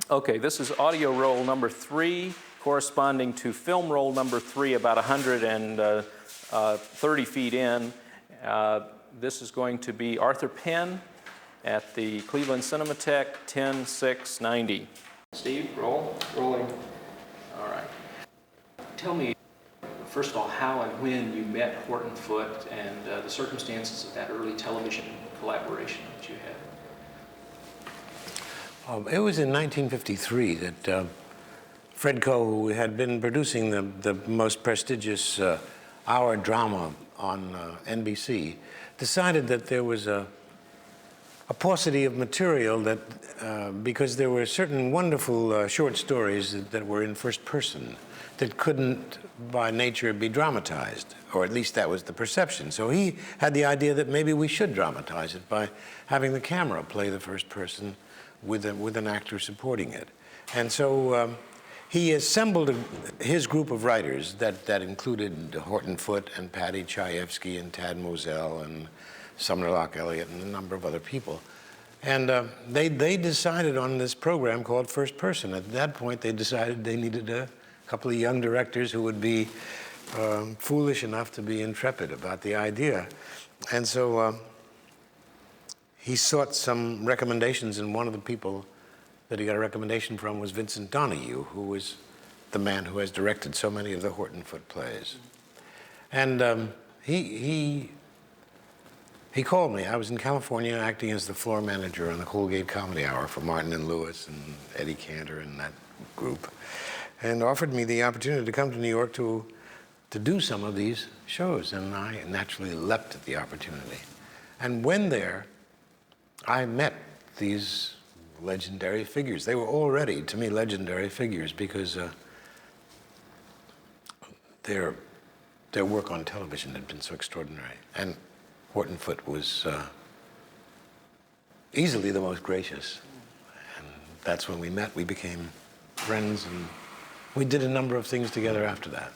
Okay, this is audio roll number 3, corresponding to film roll number 3, about 130 feet in. This is going to be Arthur Penn at the Cleveland Cinematheque, 10/6/90. Steve, roll. Rolling. All right. Tell me, first of all, how and when you met Horton Foote and the circumstances of that early television collaboration that you had. It was in 1953 that Fred Coe, who had been producing the most prestigious hour drama on NBC, decided that there was a paucity of material that, because there were certain wonderful short stories that were in first person that couldn't by nature be dramatized, or at least that was the perception. So he had the idea that maybe we should dramatize it by having the camera play the first person with an actor supporting it. And so he assembled his group of writers that included Horton Foote and Paddy Chayefsky and Tad Moselle and Sumner Locke Elliott and a number of other people. And they decided on this program called First Person. At that point, they decided they needed a couple of young directors who would be foolish enough to be intrepid about the idea. And so he sought some recommendations, and one of the people that he got a recommendation from was Vincent Donahue, who was the man who has directed so many of the Horton Foote plays. And he called me. I was in California acting as the floor manager on the Colgate Comedy Hour for Martin and Lewis and Eddie Cantor and that group, and offered me the opportunity to come to New York to do some of these shows, and I naturally leapt at the opportunity. And when there, I met these legendary figures. They were already, to me, legendary figures because their work on television had been so extraordinary. And Horton Foote was easily the most gracious. And that's when we met. We became friends, and we did a number of things together after that.